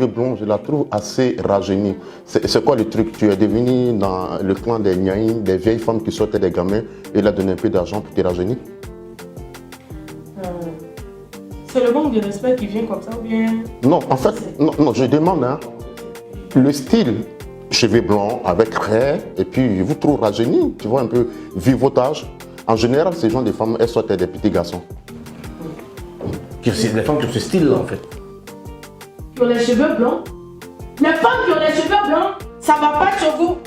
Blond, je la trouve assez rajeunie. C'est quoi le truc? Tu es devenu dans le clan des Niaïm, des vieilles femmes qui sortaient des gamins et il a donné un peu d'argent pour te rajeunir? C'est le manque de respect qui vient comme ça ou bien? Non, en fait, non, je demande, hein, le style, cheveux blancs avec raie, et puis je vous trouve rajeuni, tu vois, un peu vivotage. En général, ces gens de femmes, elles sortent des petits garçons. C'est les femmes qui ont ce style-là, en fait. Qui ont les cheveux blancs? Les femmes qui ont les cheveux blancs, ça va pas sur vous.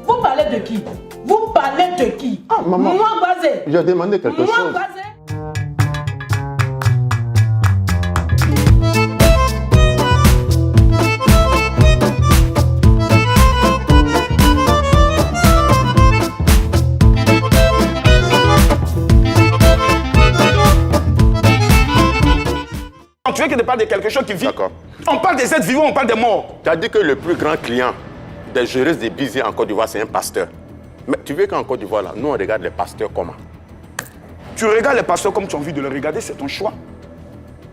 Vous parlez de qui? Vous parlez de qui? Ah, maman. Moi, Bazé. J'ai demandé quelque chose. Moi, Bazé. Tu veux que je parle de quelque chose qui vit? D'accord. On parle des êtres vivants, on parle des morts. Tu as dit que le plus grand client des géreuses de Bizet en Côte d'Ivoire, c'est un pasteur. Mais tu veux qu'en Côte d'Ivoire, là, nous, on regarde les pasteurs comment? Tu regardes les pasteurs comme tu as envie de les regarder, c'est ton choix.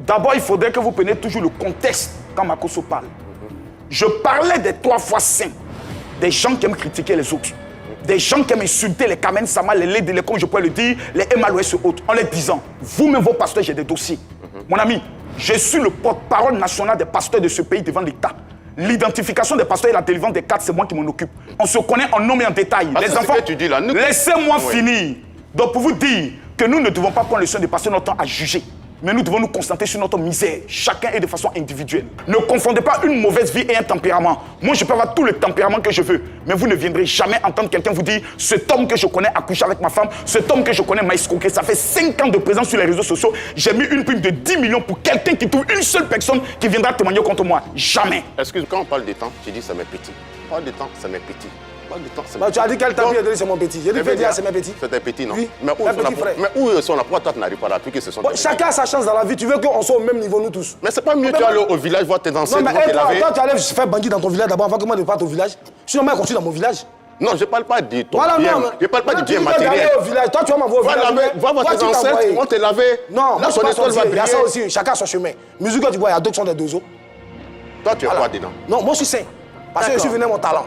D'abord, il faudrait que vous preniez toujours le contexte quand Makosso parle. Je parlais des 3 fois saints, des gens qui aiment critiquer les autres, des gens qui aiment insulter les Kamen Sama, les Lady, les comme je pourrais le dire, les MLOS et autres, en les disant, vous-même, vos pasteurs, j'ai des dossiers. Mon ami, je suis le porte-parole national des pasteurs de ce pays devant l'État. L'identification des pasteurs et la délivrance des cartes, c'est moi qui m'en occupe. On se connaît en nom et en détail. Ah, les enfants, que tu dis là, laissez-moi finir. Donc pour vous dire que nous ne devons pas prendre le soin de passer notre temps à juger. Mais nous devons nous concentrer sur notre misère, chacun et de façon individuelle. Ne confondez pas une mauvaise vie et un tempérament. Moi, je peux avoir tout le tempérament que je veux, mais vous ne viendrez jamais entendre quelqu'un vous dire « Cet homme que je connais a couché avec ma femme, cet homme que je connais m'a escroqué. » Ça fait 5 ans de présence sur les réseaux sociaux. J'ai mis une prime de 10 millions pour quelqu'un qui trouve une seule personne qui viendra témoigner contre moi. Jamais. Excuse-moi, quand on parle de temps, tu dis c'est mes petits. On parle de temps, c'est mes petits. Tu as dit quel temps donné, c'est mon petit. J'ai dit que c'est mes petits. C'est tes petits, non? Oui, mais où ils sont là? Pourquoi toi tu n'arrives pas là? Que ce sont chacun a sa chance dans la vie. Tu veux qu'on soit au même niveau, nous tous. Mais c'est pas mieux, tu vas aller au village voir tes ancêtres. Non, mais toi, tu allais faire bandit dans ton village d'abord avant que moi ne parte au village. Sinon, moi, je continue dans mon village. Non, je ne parle pas de ton voilà, bien. Non, je ne parle pas du bien matériel. Tu vas au village. Toi, tu vas m'envoyer au village. Va voir tes ancêtres, ils vont te laver. Non, là, ton étoile va briller. Il y a ça aussi, chacun a son chemin. Musique que tu vois, il y a d'autres qui sont des dozos. Toi, tu es quoi dedans? Non, moi, je suis sain. Parce que je suis venu mon talent.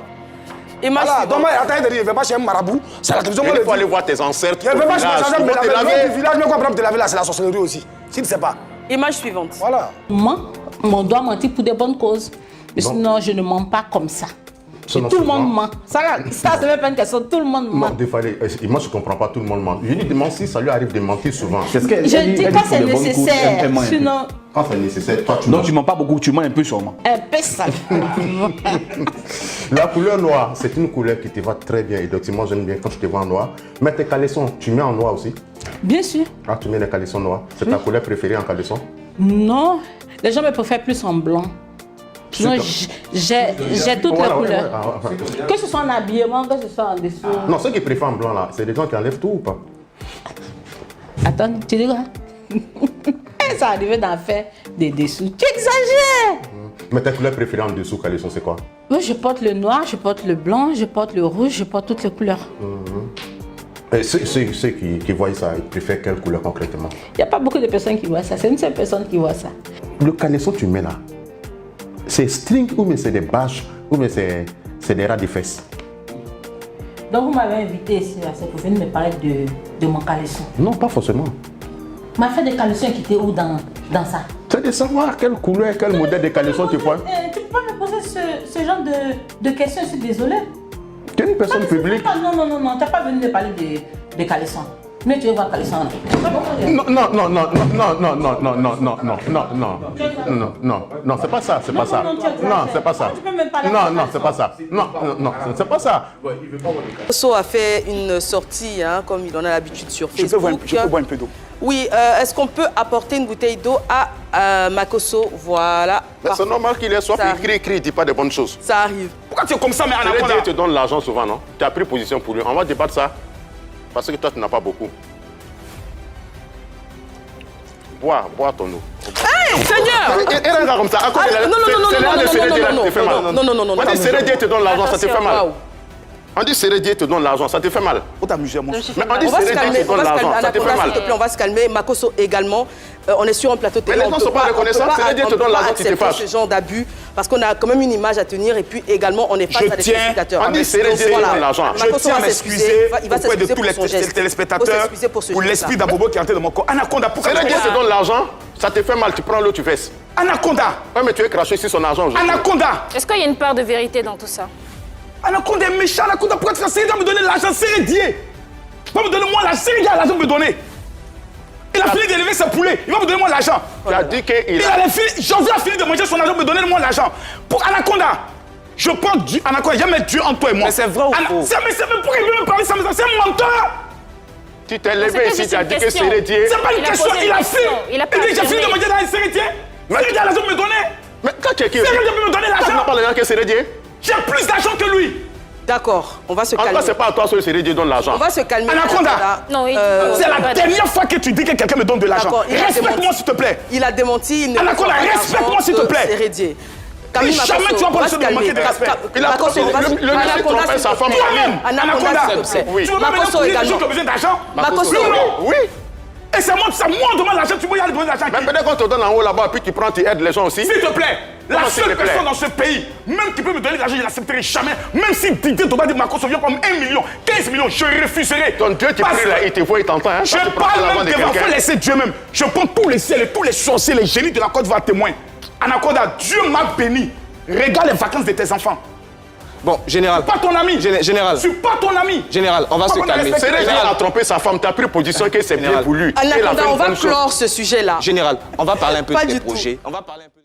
Voilà, donc moi, attends, il ne va pas chez un marabout. C'est la télévision. Il faut aller voir tes ancêtres. Il ne va pas chez un village. Le village, mais quoi, pour te laver là, c'est la sorcellerie aussi. Si tu ne sais pas. Image suivante. Voilà. Moi, on doit mentir pour des bonnes causes. Mais sinon, je ne mens pas comme ça. Tout le monde ment. Ça, c'est même pas une question. Tout le monde ment. Non, moi, je ne comprends pas. Tout le monde ment. Je dis de mentir, ça lui arrive de mentir souvent. Je dis quand c'est nécessaire. Sinon. Quand c'est nécessaire, toi, tu Donc, tu ne mens pas beaucoup, tu mens un peu sûrement. Un peu ça. La couleur noire, c'est une couleur qui te va très bien. Et donc, moi, j'aime bien quand je te vois en noir. Mais tes caleçons, tu mets en noir aussi? Bien sûr. Ah, tu mets les caleçons noirs. C'est ta couleur préférée en caleçon? Non. Les gens me préfèrent plus en blanc. Sinon, j'ai toutes les couleurs. Que ce soit en habillement, que ce soit en dessous. Non, ceux qui préfèrent en blanc, là, c'est des gens qui enlèvent tout ou pas? Attends, tu dis quoi? Ça arrivait d'en faire des dessous. Tu exagères! Mais ta couleur préférée en dessous, caleçon, c'est quoi? Oui, je porte le noir, je porte le blanc, je porte le rouge, je porte toutes les couleurs. Et ceux qui voient ça, ils préfèrent quelle couleur concrètement? Il n'y a pas beaucoup de personnes qui voient ça. C'est une seule personne qui voit ça. Le caleçon que tu mets là, c'est string ou mais c'est des bâches ou mais c'est des rats de fesses? Donc vous m'avez invité ici, c'est pour venir me parler de mon caleçon. Non, pas forcément. M'a fait des caleçons qui étaient où dans ça? C'est de savoir quelle couleur, quel modèle de caleçon tu prends. Tu peux pas me poser ce genre de questions, je suis désolée. Tu es une personne publique. Non, tu n'as pas venu me parler de caleçon. Mais tu veux voir caleçon. Non, c'est pas ça, c'est pas ça. Non, c'est pas ça. Non, c'est pas ça. Non, c'est pas ça. Makosso a fait une sortie, hein, comme il en a l'habitude sur Facebook. Je peux boire un peu d'eau. Oui, est-ce qu'on peut apporter une bouteille d'eau à Makosso? Voilà. Mais c'est normal qu'il ait soif, il crie, il dit pas de bonnes choses. Ça arrive. Pourquoi tu es comme ça, mais Anaconda? Il te donne l'argent souvent, non? Tu as pris position pour lui. On va débattre ça. Parce que toi, tu n'as pas beaucoup. Bois ton eau. Hey, Seigneur! Et regarde comme ça. Non. Te fait mal. Quand les CRD te donnent l'argent, ça te fait mal. On dit Sérédier te donne l'argent, ça te fait mal. Faut t'amuser, mon Mais on dit On va se Sérédier calmer, te donne l'argent, ça te fait mal. s'il te plaît, on va se calmer. Makosso également. On est sur un plateau télé. Mais les gens ne sont pas reconnaissants. Sérédier te donne l'argent, tu te fâches. Ce genre d'abus, parce qu'on a quand même une image à tenir et puis également on est face à des téléspectateurs. On dit Sérédier te donne l'argent. Je tiens à m'excuser auprès de tous les téléspectateurs pour l'esprit d'Abobo qui est entré dans mon corps. Anaconda, pourquoi Sérédier te donne l'argent, ça te fait mal, tu prends l'eau, tu fesses. Anaconda. Ouais, mais tu es craché sur son argent aujourd'hui. Anaconda. Est-ce qu'il y a une part de vérité dans tout ça? Anaconda est méchant, Anaconda, pourquoi tu fais Sérédier me donner l'argent? Sérédier. Il va me donner moi l'argent, Sérédier a l'argent de me donner. Il a fini d'élever ses poulets, il va me donner moi l'argent. Tu as dit qu'il José a fini de manger son argent, me donner moi l'argent. Pour Anaconda, je prends Dieu, Anaconda, il y a mettre Dieu en toi et moi. Mais c'est vrai ou faux? Mais pourquoi il veut me parler ça? C'est un menteur. Tu t'es levé ici, tu as dit que Sérédier... C'est pas une question, il a fini. Il a dit j'ai fini de manger dans les Sérédier. Sérédier a l'argent de me donner. Mais quand tu es qui? Sérédier peut me donner Tu n'as l'argent. pas l'argent que Sérédier? J'ai plus d'argent que lui. D'accord, on va se En tout calmer. cas, c'est pas à toi que Sérédier donne l'argent. On va se calmer. Anaconda. Non, C'est la dernière fois que tu dis que quelqu'un me donne de l'argent. D'accord, il a Respecte-moi démenti. s'il te plaît. Il a démenti. Il ne Anaconda, reçoit pas respecte-moi, s'il te d'argent plaît. de Sérédier. Et jamais tu vas pas laisser de manquer de respect. Il a trompé sa femme. Toi-même, Anaconda, Anaconda, s'il te plaît. Oui. tu veux pas Makosso maintenant les gens également. qui ont besoin d'argent? Makosso, Oui. Et c'est moi, on demande l'argent, tu veux y aller demander l'argent. Mais peut-être qu'on te donne en haut là-bas, puis tu prends, tu aides les gens aussi. S'il te plaît, la Comment s'il seule te plaît? personne dans ce pays, même qui peut me donner de l'argent, je n'accepterai jamais. Même si Didier Toba dit Makosso vient comme 1 million, 15 millions, je refuserai. Ton Dieu te Parce prie que là, il te voit, il t'entend. Hein, Je quand tu prends parle l'avant même de devant, quelqu'un. faut laisser Dieu même. Je prends tous les ciels et tous les sorciers, les génies de la Côte d'Ivoire témoins. Anaconda, Dieu m'a béni. Regarde les vacances de tes enfants. Bon, général. Pas ton ami. Général. Je suis pas ton ami. Général, on va se Pourquoi on calmer. respecte Sérédier a trompé sa femme, tu as pris position que c'est bien Général. pour lui. Anaconda, on va clore ce sujet-là. Général, on va parler un peu Pas de tes du tout. projets. On va parler un peu